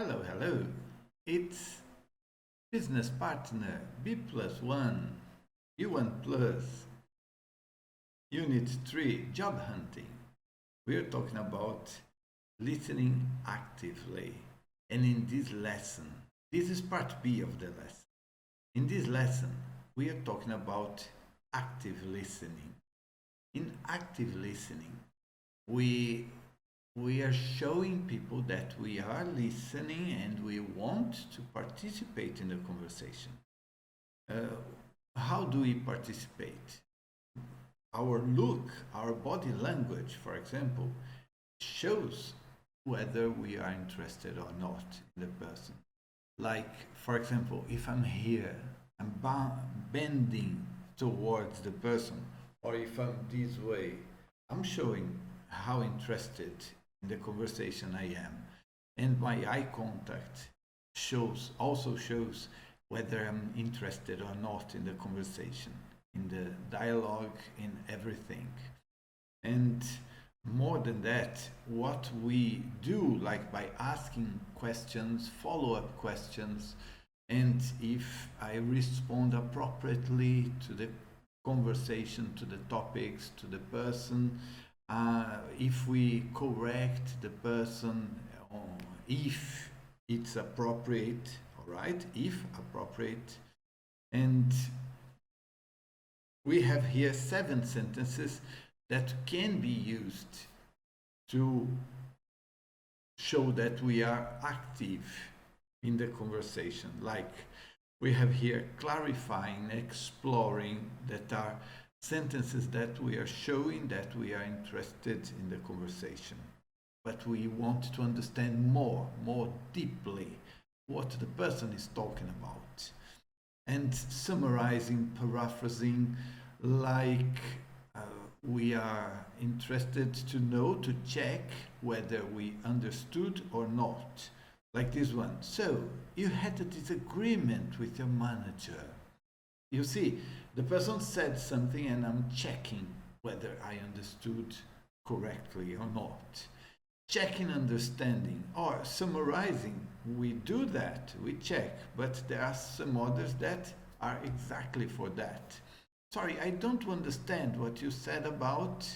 Hello, hello. It's business partner B+1, B1 plus, unit 3, job hunting. We're talking about listening actively. And in this lesson, this is part B of the lesson. In this lesson, we are talking about active listening. In active listening, we we are showing people that we are listening and we want to participate in the conversation. Uh, how do we participate? Our look, our body language, for example, shows whether we are interested or not in the person. Like, for example, if I'm here, I'm bending towards the person, or if I'm this way, I'm showing how interested in the conversation I am. And my eye contact also shows whether I'm interested or not in the conversation, in the dialogue, in everything. And more than that, what we do, like by asking questions, follow-up questions, and if I respond appropriately to the conversation, to the topics, to the person, if we correct the person, if it's appropriate, all right, if appropriate. And we have here 7 sentences that can be used to show that we are active in the conversation. Like we have here clarifying, exploring, that are sentences that we are showing that we are interested in the conversation. But we want to understand more deeply what the person is talking about. And summarizing, paraphrasing, like we are interested to know, to check whether we understood or not. Like this one. So, you had a disagreement with your manager. You see, the person said something and I'm checking whether I understood correctly or not. Checking understanding or summarizing, we do that, we check, but there are some others that are exactly for that. Sorry, I don't understand what you said about.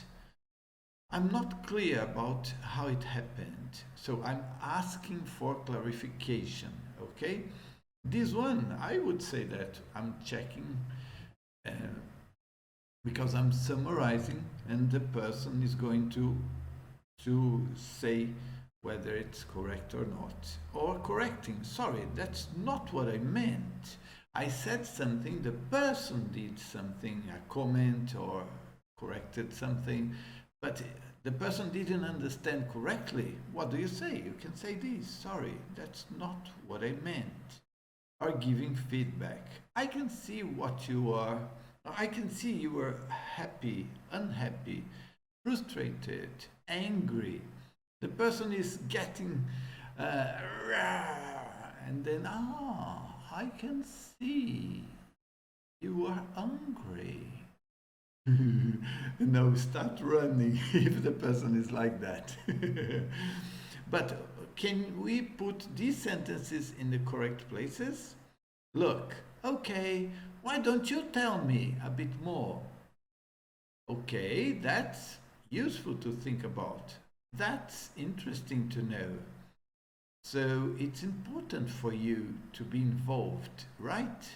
I'm not clear about how it happened, so I'm asking for clarification, okay? This one, I would say that I'm checking uh, because I'm summarizing and the person is going to say whether it's correct or not. Or correcting, sorry, that's not what I meant. I said something, the person did something, a comment or corrected something, but the person didn't understand correctly. What do you say? You can say this, sorry, that's not what I meant. Or giving feedback. I can see what you are, I can see you are happy, unhappy, frustrated, angry. The person is getting and then I can see you are hungry. No, start running if the person is like that. But can we put these sentences in the correct places? Look, okay, why don't you tell me a bit more? Okay, that's useful to think about. That's interesting to know. So it's important for you to be involved, right?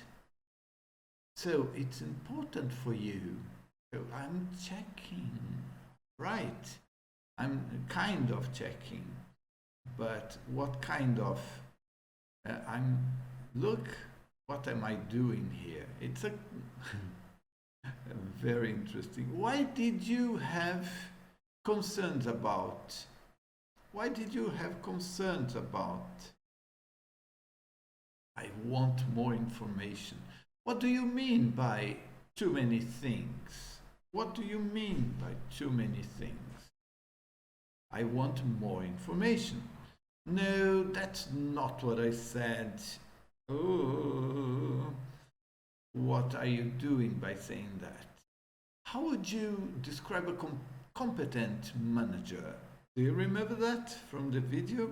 So it's important for you. So I'm checking, right? I'm kind of checking, but what kind of? I'm look. What am I doing here? It's a very interesting. Why did you have concerns about? Why did you have concerns about? I want more information. What do you mean by too many things? What do you mean by too many things? I want more information. No, that's not what I said. Oh, what are you doing by saying that? How would you describe a competent manager? Do you remember that from the video?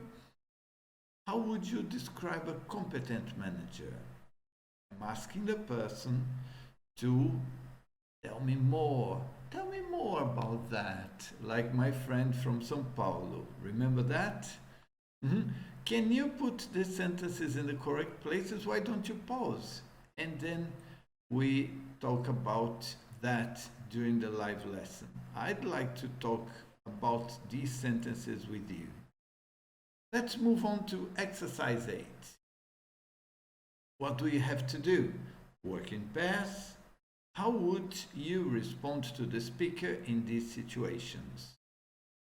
How would you describe a competent manager? I'm asking the person to tell me more. Tell me more about that. Like my friend from São Paulo. Remember that? Can you put the sentences in the correct places? Why don't you pause? And then we talk about that during the live lesson. I'd like to talk about these sentences with you. Let's move on to exercise 8. What do you have to do? Work in pairs. How would you respond to the speaker in these situations?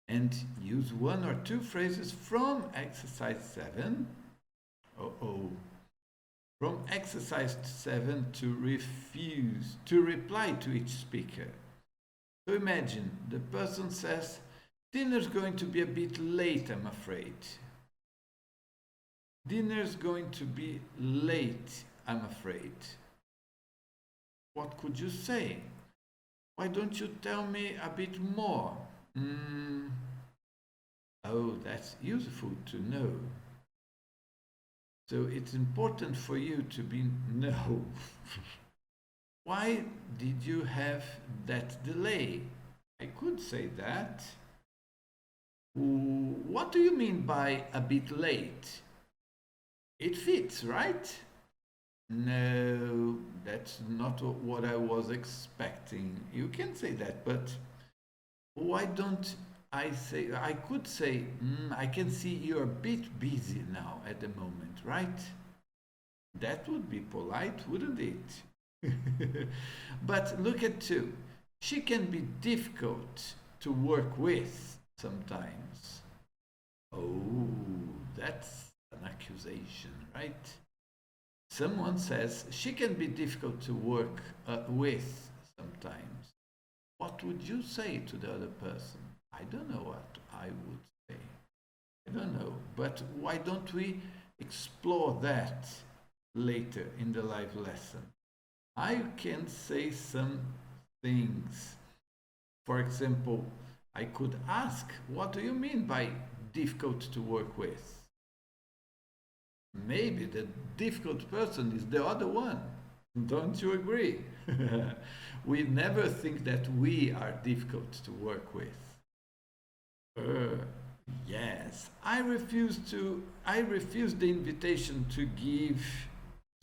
And use one or two phrases from exercise 7. From exercise 7 to reply to each speaker. So imagine the person says, dinner's going to be a bit late, I'm afraid. Dinner's going to be late, I'm afraid. What could you say? Why don't you tell me a bit more? Oh, that's useful to know. So it's important for you to know. Why did you have that delay? I could say that. What do you mean by a bit late? It fits, right? No, that's not what I was expecting. You can say that, but why don't I say, I could say, I can see you're a bit busy now at the moment, right? That would be polite, wouldn't it? But look at 2. She can be difficult to work with sometimes. Oh, that's an accusation, right? Someone says she can be difficult to work with sometimes. What would you say to the other person? I don't know what I would say. I don't know. But why don't we explore that later in the live lesson? I can say some things. For example, I could ask, what do you mean by difficult to work with? Maybe the difficult person is the other one. Don't you agree? We never think that we are difficult to work with. Yes, I refused the invitation to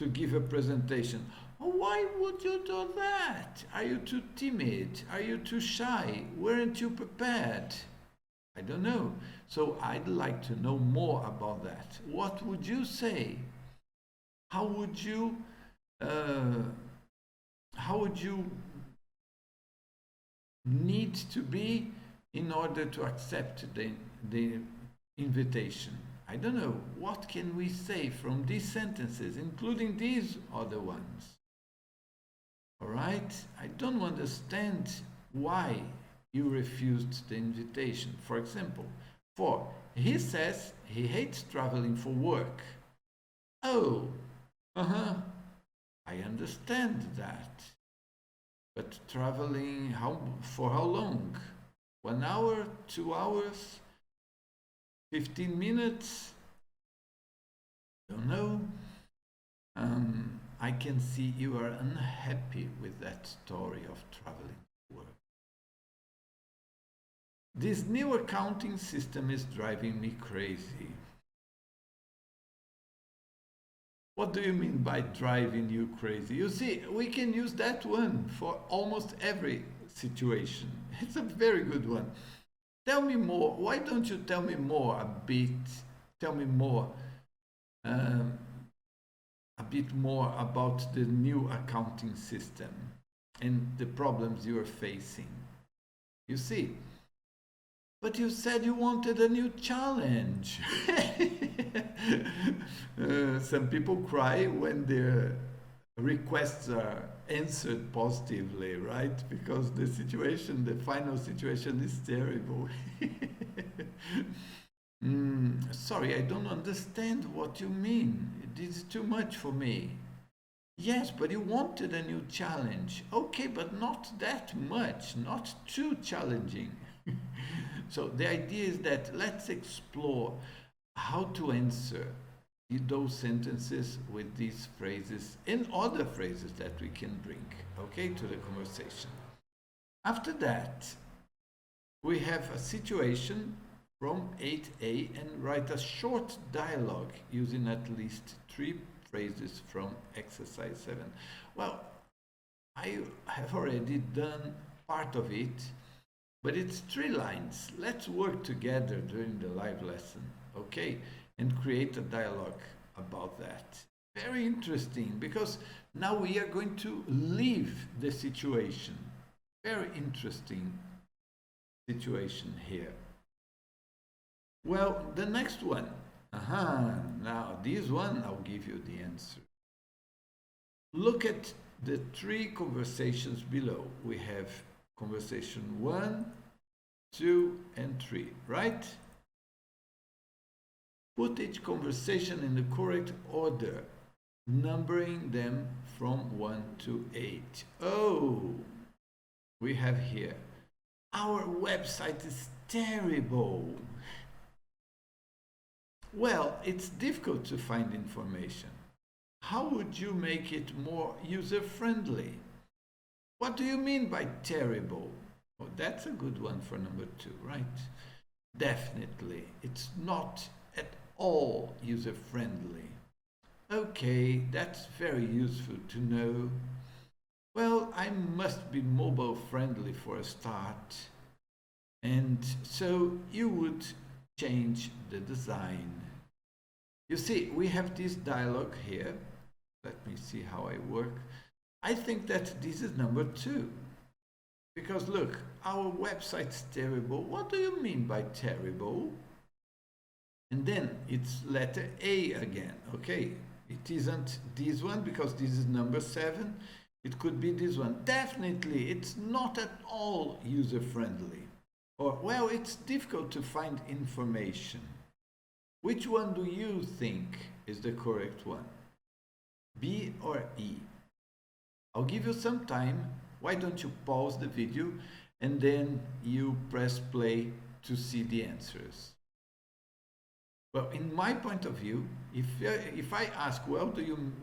give a presentation. Oh, why would you do that? Are you too timid? Are you too shy? Weren't you prepared? I don't know. So I'd like to know more about that. What would you say? How would you need to be in order to accept the invitation? I don't know. What can we say from these sentences, including these other ones? All right? I don't understand why you refused the invitation. For example, 4. He says he hates traveling for work. Oh, I understand that. But traveling for how long? 1 hour, 2 hours, 15 minutes? Don't know. I can see you are unhappy with that story of traveling for work. This new accounting system is driving me crazy. What do you mean by driving you crazy? You see, we can use that one for almost every situation. It's a very good one. Tell me more. Why don't you tell me more a bit? Tell me more, a bit more about the new accounting system and the problems you are facing. You see, but you said you wanted a new challenge. Some people cry when their requests are answered positively, right? Because the final situation is terrible. Sorry, I don't understand what you mean. This is too much for me. Yes, but you wanted a new challenge. Okay, but not that much, not too challenging. So the idea is that let's explore how to answer those sentences with these phrases and other phrases that we can bring, okay, to the conversation. After that, we have a situation from 8a and write a short dialogue using at least 3 phrases from exercise 7. Well, I have already done part of it, but it's 3 lines. Let's work together during the live lesson, okay? And create a dialogue about that. Very interesting, because now we are going to leave the situation. Very interesting situation here. Well, the next one. Now this one, I'll give you the answer. Look at the 3 conversations below. We have conversation 1, 2, and 3, right? Put each conversation in the correct order, numbering them from 1 to 8. Oh, we have here, our website is terrible. Well, it's difficult to find information. How would you make it more user-friendly? What do you mean by terrible? Oh, that's a good one for number 2, right? Definitely, it's not at all user-friendly. Okay, that's very useful to know. Well, I must be mobile-friendly for a start. And so you would change the design. You see, we have this dialogue here. Let me see how I work. I think that this is number 2. Because look, our website's terrible. What do you mean by terrible? And then it's letter A again, okay? It isn't this one because this is number 7. It could be this one. Definitely, it's not at all user-friendly. Or, well, it's difficult to find information. Which one do you think is the correct one? B or E? I'll give you some time. Why don't you pause the video and then you press play to see the answers? Well, in my point of view, if I ask, well,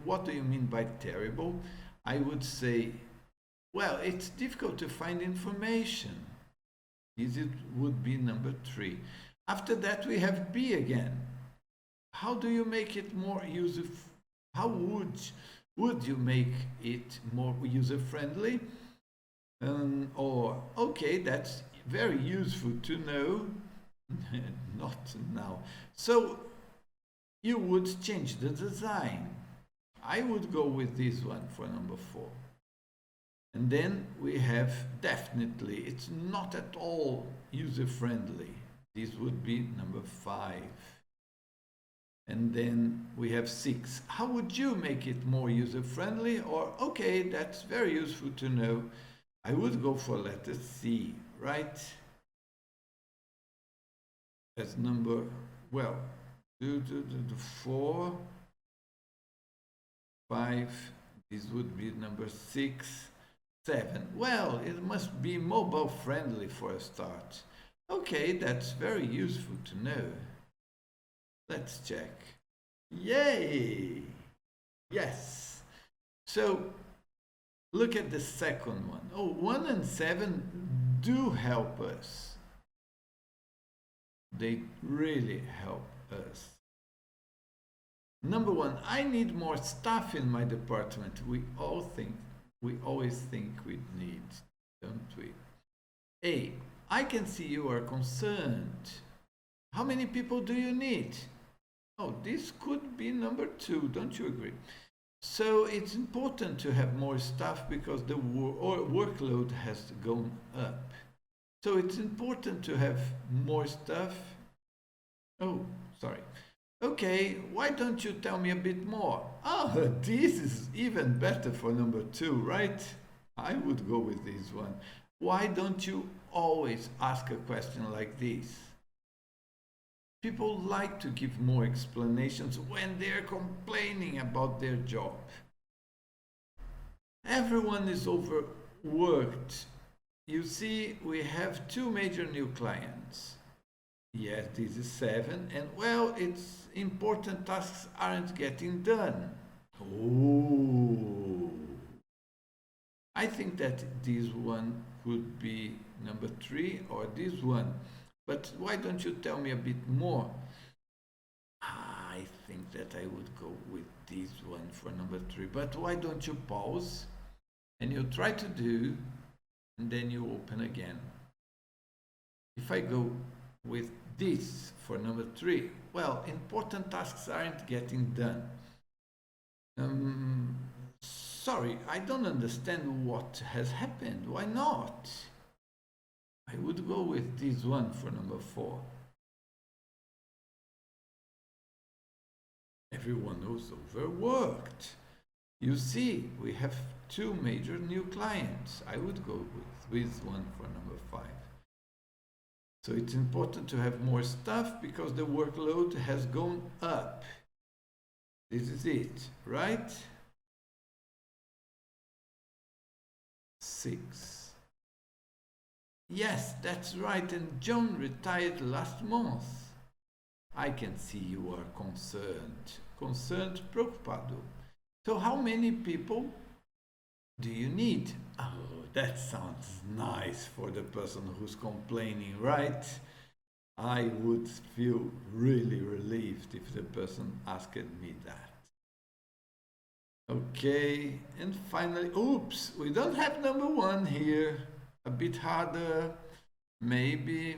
what do you mean by terrible? I would say, well, it's difficult to find information. This would be number 3. After that, we have B again. How do you make it more user? How would you make it more user-friendly? Or, okay, that's very useful to know. Not now. So you would change the design. I would go with this one for number 4. And then we have definitely, it's not at all user-friendly. This would be number 5. And then we have 6. How would you make it more user-friendly? Or, okay, that's very useful to know. I would go for letter C, right? As number, well, 4, 5, this would be number 6, 7. Well, it must be mobile friendly for a start. Okay, that's very useful to know. Let's check. Yay! Yes. So look at the second one. Oh, 1 and 7 do help us. They really help us. Number 1, I need more staff in my department. We always think we need, don't we? A, I can see you are concerned. How many people do you need? Oh, this could be number 2, don't you agree? So it's important to have more staff because the workload has gone up. So it's important to have more staff. Oh, sorry. Okay, why don't you tell me a bit more? Oh, this is even better for number 2, right? I would go with this one. Why don't you always ask a question like this? People like to give more explanations when they're complaining about their job. Everyone is overworked. You see, we have 2 major new clients. Yes, this is 7. And well, it's important tasks aren't getting done. Oh, I think that this one could be number 3 or this one. But why don't you tell me a bit more? I think that I would go with this one for number 3. But why don't you pause and you try to do, and then you open again. If I go with this for number 3, well, important tasks aren't getting done. Sorry, I don't understand what has happened. Why not? I would go with this one for number 4. Everyone was overworked. You see, we have 2 major new clients. I would go with this one for number 5. So it's important to have more stuff because the workload has gone up. This is it, right? 6. Yes, that's right, and John retired last month. I can see you are concerned. Concerned, preocupado. So how many people do you need? Oh, that sounds nice for the person who's complaining, right? I would feel really relieved if the person asked me that. Okay, and finally, oops, we don't have number 1 here. A bit harder, maybe.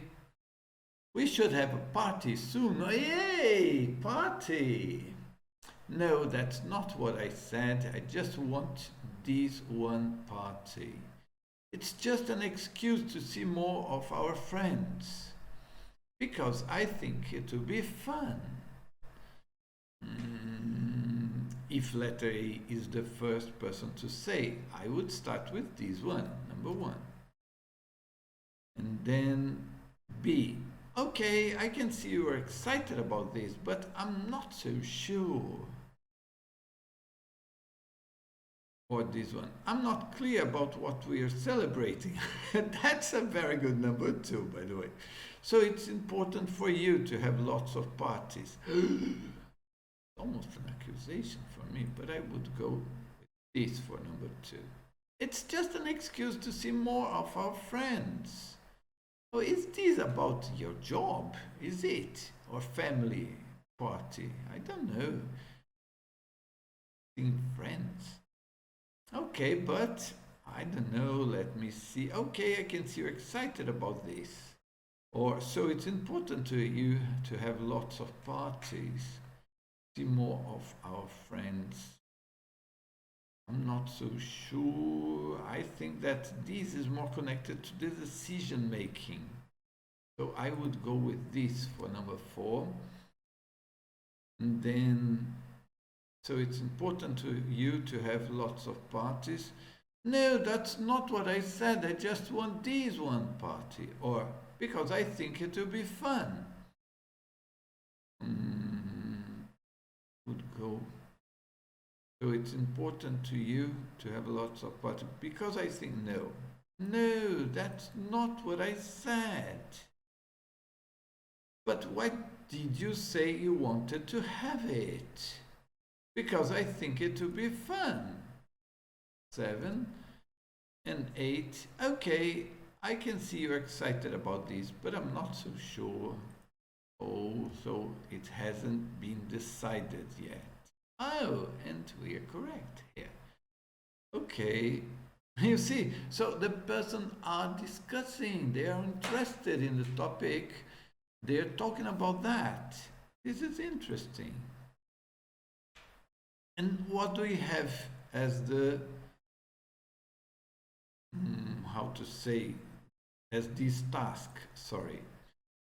We should have a party soon. Oh, yay, party! No, that's not what I said. I just want this one party. It's just an excuse to see more of our friends. Because I think it will be fun. If letter A is the first person to say, I would start with this one, number 1. And then B. Okay, I can see you are excited about this, but I'm not so sure. Or this one. I'm not clear about what we are celebrating. That's a very good number 2, by the way. So it's important for you to have lots of parties. Almost an accusation for me, but I would go with this for number 2. It's just an excuse to see more of our friends. So is this about your job? Is it? Or family party? I don't know. Seeing friends. Okay, but I don't know. Let me see. Okay, I can see you're excited about this. Or so it's important to you to have lots of parties. See more of our friends. I'm not so sure. I think that this is more connected to the decision making. So I would go with this for number 4. And then, so it's important to you to have lots of parties. No, that's not what I said. I just want this one party. Or because I think it will be fun. Would go. So it's important to you to have lots of parties because I think no. No, that's not what I said. But why did you say you wanted to have it? Because I think it would be fun. 7 and 8. Okay, I can see you're excited about this, but I'm not so sure. Oh, so it hasn't been decided yet. Oh, and we are correct here. Okay, you see, so the person are discussing, they are interested in the topic, they're talking about that. This is interesting. And what do we have as the, how to say, as this task, sorry.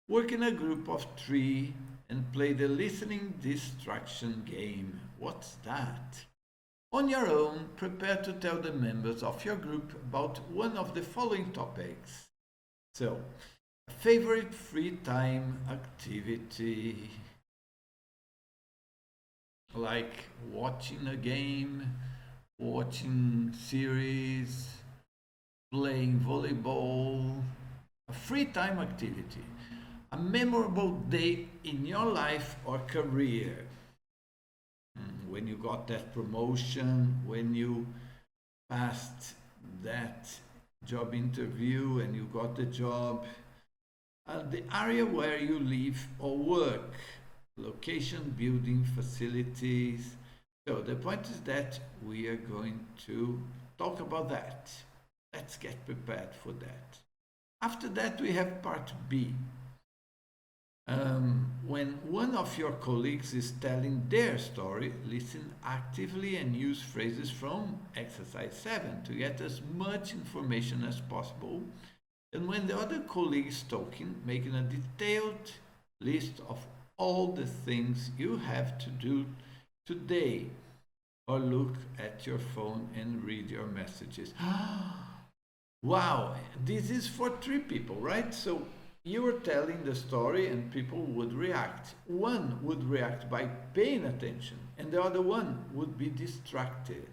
Work in a group of 3 and play the listening distraction game. What's that? On your own, prepare to tell the members of your group about one of the following topics. So, a favorite free time activity, like watching a game, watching series, playing volleyball, a free time activity. a memorable day in your life or career. When you got that promotion, when you passed that job interview and you got the job, the area where you live or work, location, building, facilities. So the point is that we are going to talk about that. Let's get prepared for that. After that, we have part B. When one of your colleagues is telling their story, listen actively and use phrases from exercise 7 to get as much information as possible. And when the other colleague is talking, making a detailed list of all the things you have to do today, or look at your phone and read your messages. Wow, this is for 3 people, right? So you were telling the story and people would react. One would react by paying attention and the other one would be distracted.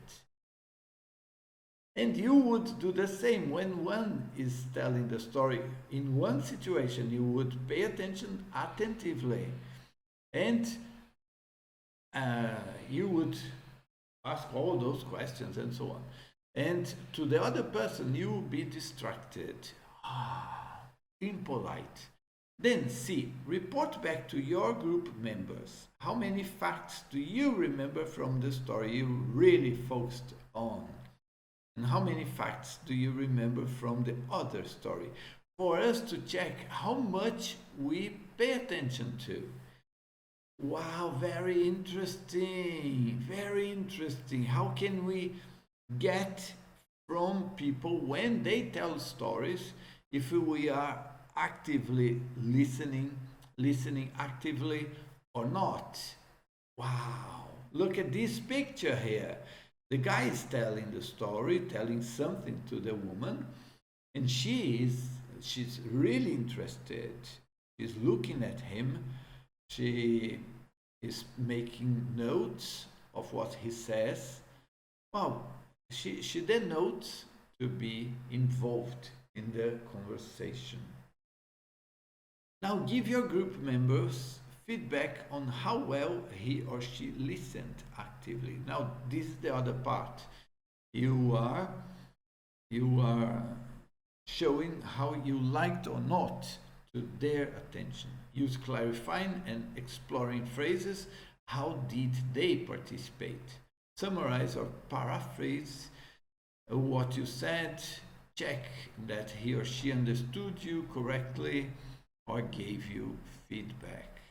And you would do the same. When one is telling the story, in one situation you would pay attention attentively and you would ask all those questions and so on. And to the other person you will be distracted. Impolite. Then C, report back to your group members. How many facts do you remember from the story you really focused on? And how many facts do you remember from the other story? For us to check how much we pay attention to. Wow, very interesting. Very interesting. How can we get from people when they tell stories if we are actively listening actively or not? Wow, look at this picture here. The guy is telling the story, telling something to the woman, and she's really interested. She's looking at him. She is making notes of what he says. Wow, she then notes to be involved in the conversation. Now give your group members feedback on how well he or she listened actively. Now this is the other part. You are showing how you liked or not to their attention. Use clarifying and exploring phrases. How did they participate? Summarize or paraphrase what you said. Check that he or she understood you correctly or gave you feedback.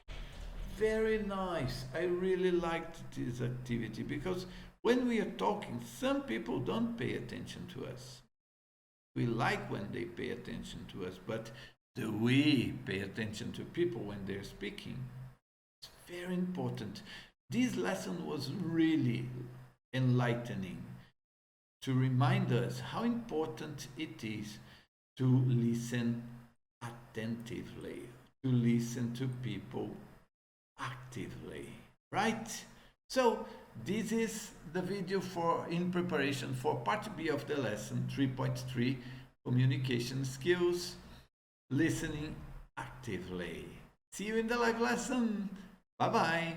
Very nice. I really liked this activity because when we are talking, some people don't pay attention to us. We like when they pay attention to us, but do we pay attention to people when they're speaking? It's very important. This lesson was really enlightening to remind us how important it is to listen attentively, to listen to people actively, right? So this is the video in preparation for part B of the lesson 3.3, communication skills, listening actively. See you in the live lesson. Bye bye.